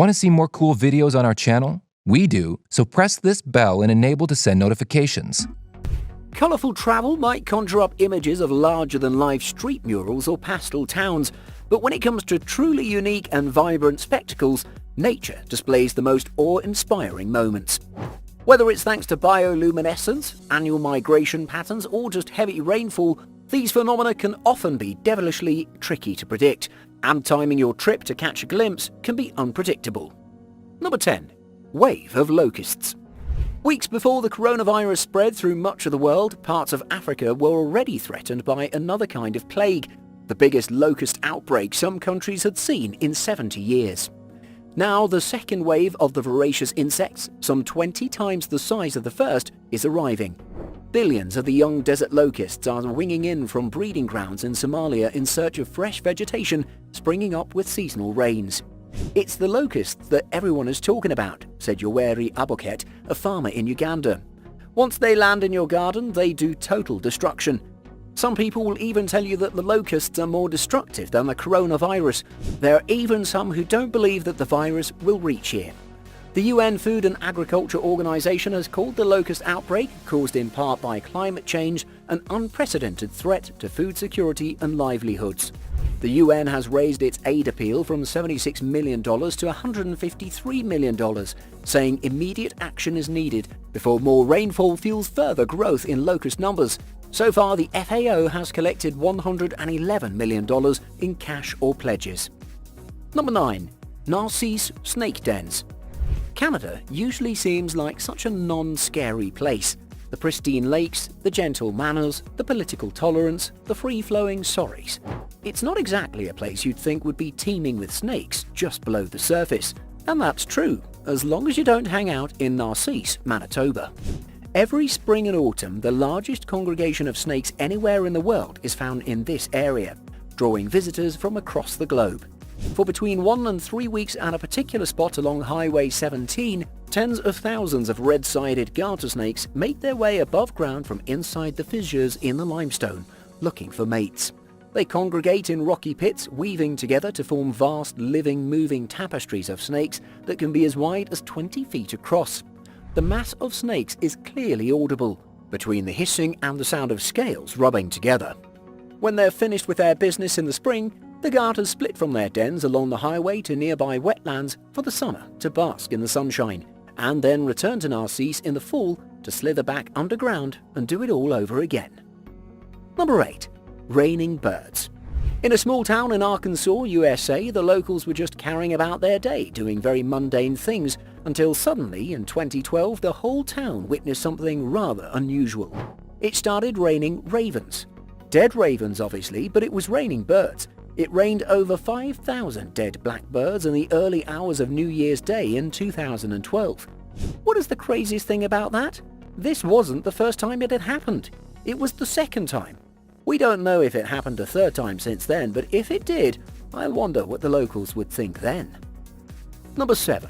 Want to see more cool videos on our channel? We do, so press this bell and enable to send notifications. Colourful travel might conjure up images of larger-than-life street murals or pastel towns, but when it comes to truly unique and vibrant spectacles, nature displays the most awe-inspiring moments. Whether it's thanks to bioluminescence, annual migration patterns, or just heavy rainfall, these phenomena can often be devilishly tricky to predict, and timing your trip to catch a glimpse can be unpredictable. Number 10. Wave of locusts. Weeks before the coronavirus spread through much of the world, parts of Africa were already threatened by another kind of plague, the biggest locust outbreak some countries had seen in 70 years. Now, the second wave of the voracious insects, some 20 times the size of the first, is arriving. Billions of the young desert locusts are winging in from breeding grounds in Somalia in search of fresh vegetation springing up with seasonal rains. It's the locusts that everyone is talking about, said Yoweri Aboket, a farmer in Uganda. Once they land in your garden, they do total destruction. Some people will even tell you that the locusts are more destructive than the coronavirus. There are even some who don't believe that the virus will reach here. The UN Food and Agriculture Organization has called the locust outbreak, caused in part by climate change, an unprecedented threat to food security and livelihoods. The UN has raised its aid appeal from $76 million to $153 million, saying immediate action is needed before more rainfall fuels further growth in locust numbers. So far, the FAO has collected $111 million in cash or pledges. Number 9. Narcisse snake dens. Canada usually seems like such a non-scary place. The pristine lakes, the gentle manners, the political tolerance, the free-flowing sorries. It's not exactly a place you'd think would be teeming with snakes just below the surface. And that's true, as long as you don't hang out in Narcisse, Manitoba. Every spring and autumn, the largest congregation of snakes anywhere in the world is found in this area, drawing visitors from across the globe. For between 1 and 3 weeks at a particular spot along Highway 17, tens of thousands of red-sided garter snakes make their way above ground from inside the fissures in the limestone, looking for mates. They congregate in rocky pits, weaving together to form vast, living, moving tapestries of snakes that can be as wide as 20 feet across. The mass of snakes is clearly audible, between the hissing and the sound of scales rubbing together. When they're finished with their business in the spring, the garters split from their dens along the highway to nearby wetlands for the summer to bask in the sunshine, and then return to Narcisse in the fall to slither back underground and do it all over again. Number 8. Raining birds. In a small town in Arkansas, USA, the locals were just carrying about their day, doing very mundane things, until suddenly, in 2012, the whole town witnessed something rather unusual. It started raining ravens. Dead ravens, obviously, but it was raining birds. It rained over 5,000 dead blackbirds in the early hours of New Year's Day in 2012. What is the craziest thing about that? This wasn't the first time it had happened. It was the second time. We don't know if it happened a third time since then, but if it did, I wonder what the locals would think then. Number 7.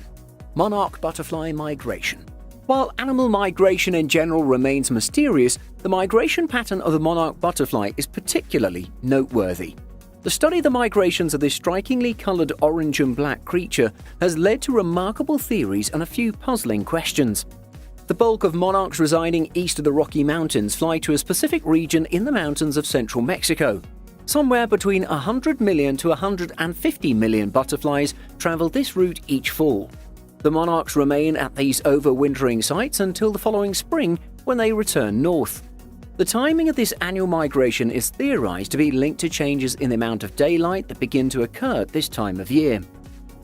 Monarch butterfly migration. While animal migration in general remains mysterious, the migration pattern of the monarch butterfly is particularly noteworthy. The study of the migrations of this strikingly coloured orange and black creature has led to remarkable theories and a few puzzling questions. The bulk of monarchs residing east of the Rocky Mountains fly to a specific region in the mountains of central Mexico. Somewhere between 100 million to 150 million butterflies travel this route each fall. The monarchs remain at these overwintering sites until the following spring, when they return north. The timing of this annual migration is theorized to be linked to changes in the amount of daylight that begin to occur at this time of year.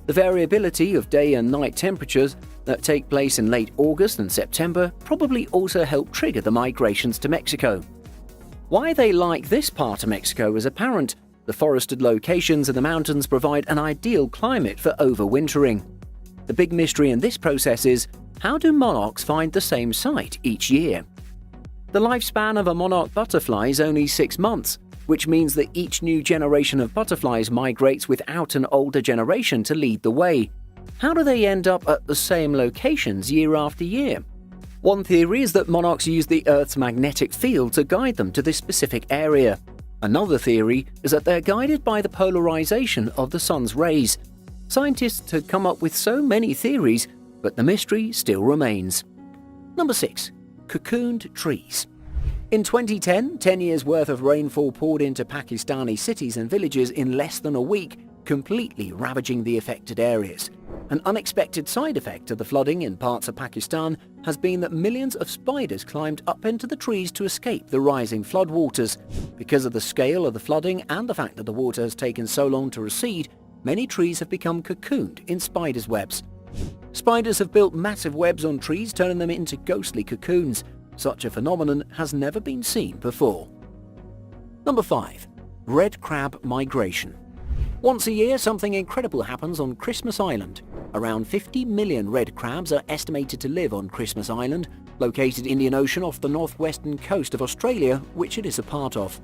The variability of day and night temperatures that take place in late August and September probably also help trigger the migrations to Mexico. Why they like this part of Mexico is apparent. The forested locations in the mountains provide an ideal climate for overwintering. The big mystery in this process is, how do monarchs find the same site each year? The lifespan of a monarch butterfly is only 6 months, which means that each new generation of butterflies migrates without an older generation to lead the way. How do they end up at the same locations year after year? One theory is that monarchs use the Earth's magnetic field to guide them to this specific area. Another theory is that they're guided by the polarization of the sun's rays. Scientists have come up with so many theories, but the mystery still remains. Number 6. Cocooned trees. In 2010, 10 years' worth of rainfall poured into Pakistani cities and villages in less than a week, completely ravaging the affected areas. An unexpected side effect of the flooding in parts of Pakistan has been that millions of spiders climbed up into the trees to escape the rising floodwaters. Because of the scale of the flooding and the fact that the water has taken so long to recede, many trees have become cocooned in spiders' webs. Spiders have built massive webs on trees, turning them into ghostly cocoons. Such a phenomenon has never been seen before. Number 5. Red crab migration. Once a year, something incredible happens on Christmas Island. Around 50 million red crabs are estimated to live on Christmas Island, located in the Indian Ocean off the northwestern coast of Australia, which it is a part of.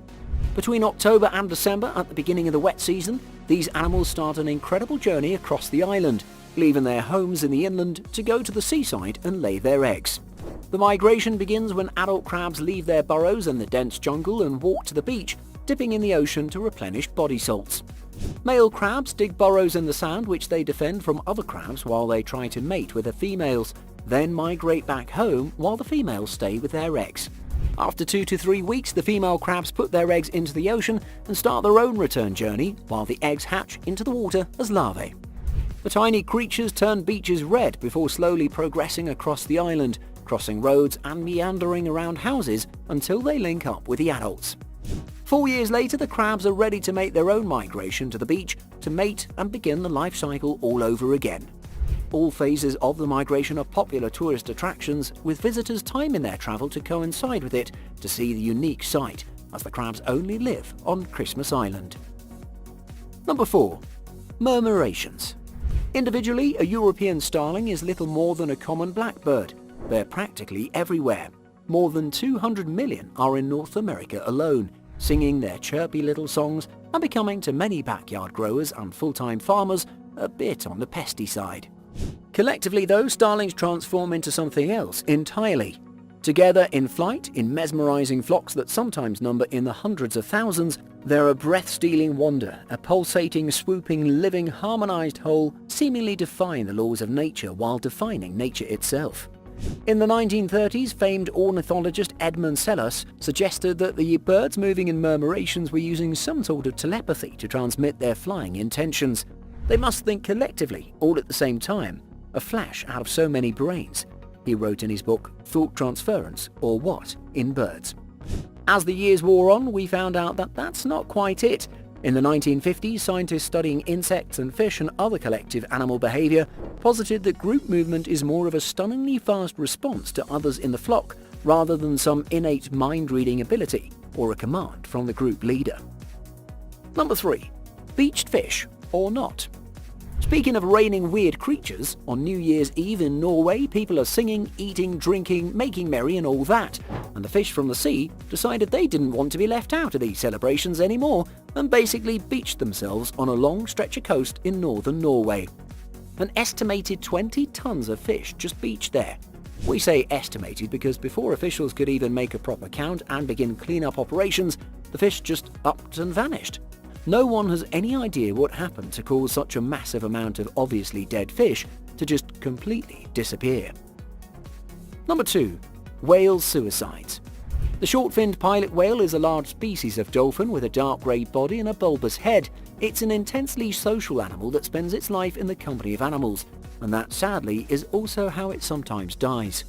Between October and December, at the beginning of the wet season, these animals start an incredible journey across the island, leaving their homes in the inland to go to the seaside and lay their eggs. The migration begins when adult crabs leave their burrows in the dense jungle and walk to the beach, dipping in the ocean to replenish body salts. Male crabs dig burrows in the sand which they defend from other crabs while they try to mate with the females, then migrate back home while the females stay with their eggs. After 2 to 3 weeks, the female crabs put their eggs into the ocean and start their own return journey, while the eggs hatch into the water as larvae. The tiny creatures turn beaches red before slowly progressing across the island, crossing roads and meandering around houses until they link up with the adults. 4 years later, the crabs are ready to make their own migration to the beach to mate and begin the life cycle all over again. All phases of the migration are popular tourist attractions, with visitors timing their travel to coincide with it to see the unique sight, as the crabs only live on Christmas Island. Number 4. Murmurations. Individually, a European starling is little more than a common blackbird. They're practically everywhere. More than 200 million are in North America alone, singing their chirpy little songs and becoming to many backyard growers and full-time farmers a bit on the pesty side. Collectively though, starlings transform into something else entirely. Together in flight, in mesmerizing flocks that sometimes number in the hundreds of thousands, they're a breath-stealing wonder, a pulsating, swooping, living, harmonized whole, seemingly defying the laws of nature while defining nature itself. In the 1930s, famed ornithologist Edmund Selous suggested that the birds moving in murmurations were using some sort of telepathy to transmit their flying intentions. They must think collectively, all at the same time, a flash out of so many brains, he wrote in his book Thought Transference, or What, in Birds. As the years wore on, we found out that that's not quite it. In the 1950s, scientists studying insects and fish and other collective animal behavior posited that group movement is more of a stunningly fast response to others in the flock rather than some innate mind-reading ability or a command from the group leader. Number 3. Beached fish or not. Speaking of raining weird creatures, on New Year's Eve in Norway, people are singing, eating, drinking, making merry and all that, and the fish from the sea decided they didn't want to be left out of these celebrations anymore and basically beached themselves on a long stretch of coast in northern Norway. An estimated 20 tons of fish just beached there. We say estimated because before officials could even make a proper count and begin clean-up operations, the fish just upped and vanished. No one has any idea what happened to cause such a massive amount of obviously dead fish to just completely disappear. Number 2. Whale suicides. The short-finned pilot whale is a large species of dolphin with a dark grey body and a bulbous head. It's an intensely social animal that spends its life in the company of animals, and that sadly is also how it sometimes dies.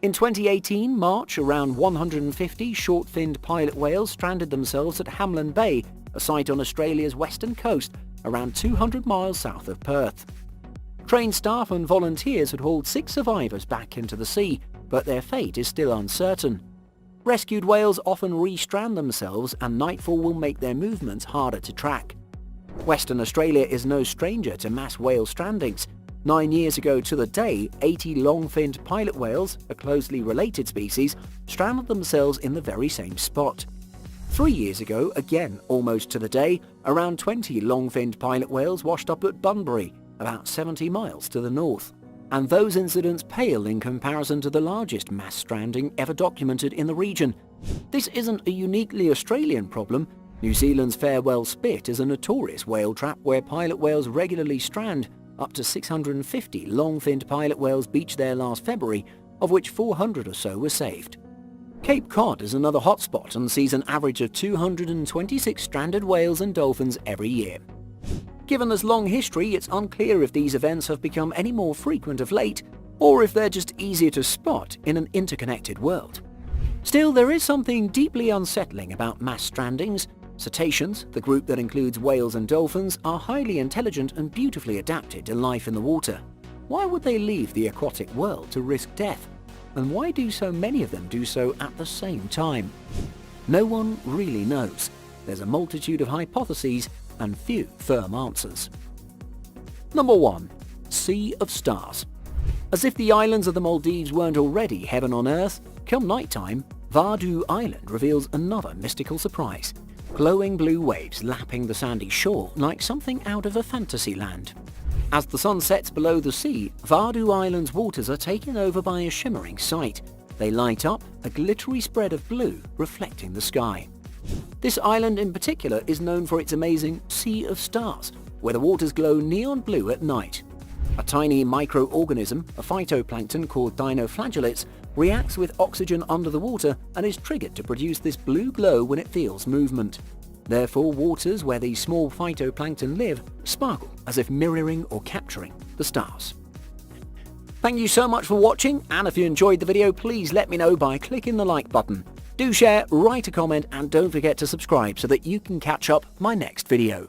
In 2018 March, around 150 short-finned pilot whales stranded themselves at Hamlin Bay, a site on Australia's western coast, around 200 miles south of Perth. Trained staff and volunteers had hauled 6 survivors back into the sea, but their fate is still uncertain. Rescued whales often re-strand themselves, and nightfall will make their movements harder to track. Western Australia is no stranger to mass whale strandings. 9 years ago to the day, 80 long-finned pilot whales, a closely related species, stranded themselves in the very same spot. 3 years ago, again almost to the day, around 20 long-finned pilot whales washed up at Bunbury, about 70 miles to the north. And those incidents pale in comparison to the largest mass stranding ever documented in the region. This isn't a uniquely Australian problem. New Zealand's Farewell Spit is a notorious whale trap where pilot whales regularly strand. Up to 650 long-finned pilot whales beached there last February, of which 400 or so were saved. Cape Cod is another hotspot and sees an average of 226 stranded whales and dolphins every year. Given this long history, it's unclear if these events have become any more frequent of late, or if they're just easier to spot in an interconnected world. Still, there is something deeply unsettling about mass strandings. Cetaceans, the group that includes whales and dolphins, are highly intelligent and beautifully adapted to life in the water. Why would they leave the aquatic world to risk death? And why do so many of them do so at the same time? No one really knows. There's a multitude of hypotheses and few firm answers. Number 1. Sea of Stars. As if the islands of the Maldives weren't already heaven on earth, come nighttime, Vadu Island reveals another mystical surprise. Glowing blue waves lapping the sandy shore like something out of a fantasy land. As the sun sets below the sea, Vadu Island's waters are taken over by a shimmering sight. They light up, a glittery spread of blue reflecting the sky. This island in particular is known for its amazing Sea of Stars, where the waters glow neon blue at night. A tiny microorganism, a phytoplankton called dinoflagellates, reacts with oxygen under the water and is triggered to produce this blue glow when it feels movement. Therefore, waters where these small phytoplankton live sparkle as if mirroring or capturing the stars. Thank you so much for watching, and if you enjoyed the video, please let me know by clicking the like button. Do share, write a comment, and don't forget to subscribe so that you can catch up my next video.